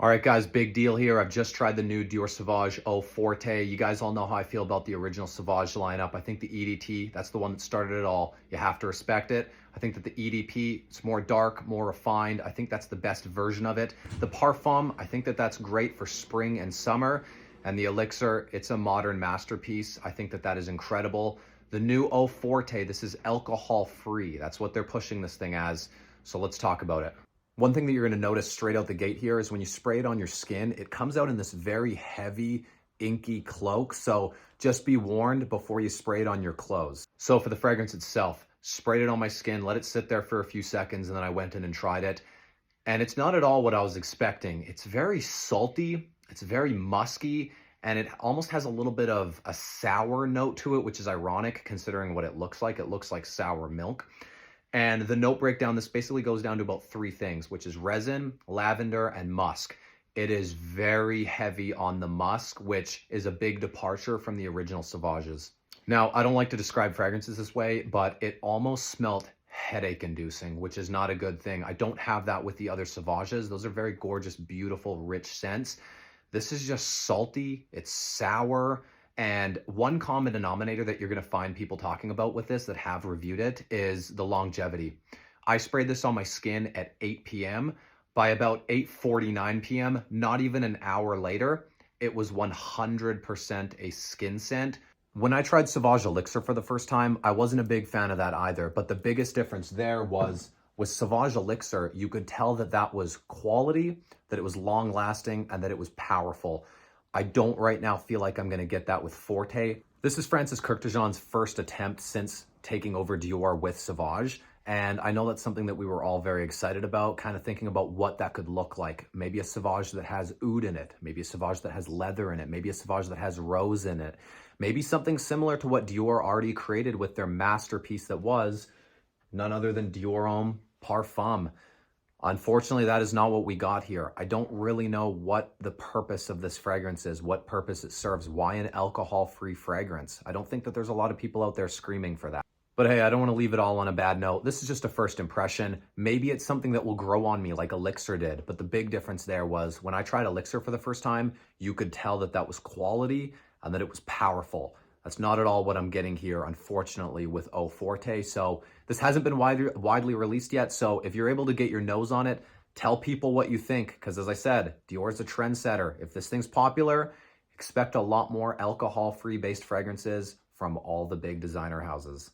All right, guys, big deal here. I've just tried the new Dior Sauvage Forte. You guys all know how I feel about the original Sauvage lineup. I think the EDT, that's the one that started it all. You have to respect it. I think that the EDP, it's more dark, more refined. I think that's the best version of it. The Parfum, I think that that's great for spring and summer. And the Elixir, it's a modern masterpiece. I think that that is incredible. The new Forte, this is alcohol free. That's what they're pushing this thing as. So let's talk about it. One thing that you're going to notice straight out the gate here is when you spray it on your skin, it comes out in this very heavy, inky cloak. So just be warned before you spray it on your clothes. So for the fragrance itself, sprayed it on my skin, let it sit there for a few seconds, and then I went in and tried it. And it's not at all what I was expecting. It's very salty, it's very musky, and it almost has a little bit of a sour note to it, which is ironic considering what it looks like. It looks like sour milk. And the note breakdown, this basically goes down to about three things, which is resin, lavender, and musk. It is very heavy on the musk, which is a big departure from the original Sauvages. Now, I don't like to describe fragrances this way, but it almost smelled headache-inducing, which is not a good thing. I don't have that with the other Sauvages. Those are very gorgeous, beautiful, rich scents. This is just salty, it's sour, and one common denominator that you're going to find people talking about with this that have reviewed it is the longevity. I sprayed this on my skin at 8 p.m. By about 8:49 p.m., not even an hour later, it was 100% a skin scent. When I tried Sauvage Elixir for the first time, I wasn't a big fan of that either, but the biggest difference there was with Sauvage Elixir, you could tell that that was quality, that it was long lasting, and that it was powerful. I don't right now feel like I'm going to get that with Forte. This is Francis Kurkdjian's first attempt since taking over Dior with Sauvage. And I know that's something that we were all very excited about, kind of thinking about what that could look like. Maybe a Sauvage that has oud in it. Maybe a Sauvage that has leather in it. Maybe a Sauvage that has rose in it. Maybe something similar to what Dior already created with their masterpiece that was none other than Dior Homme Parfum. Unfortunately, that is not what we got here. I don't really know what the purpose of this fragrance is, what purpose it serves, why an alcohol-free fragrance. I don't think that there's a lot of people out there screaming for that. But hey, I don't want to leave it all on a bad note. This is just a first impression. Maybe it's something that will grow on me like Elixir did, but the big difference there was when I tried Elixir for the first time, you could tell that that was quality and that it was powerful. That's not at all what I'm getting here, unfortunately, with Forte. So this hasn't been widely released yet. So if you're able to get your nose on it, tell people what you think. Because as I said, Dior's a trendsetter. If this thing's popular, expect a lot more alcohol-free based fragrances from all the big designer houses.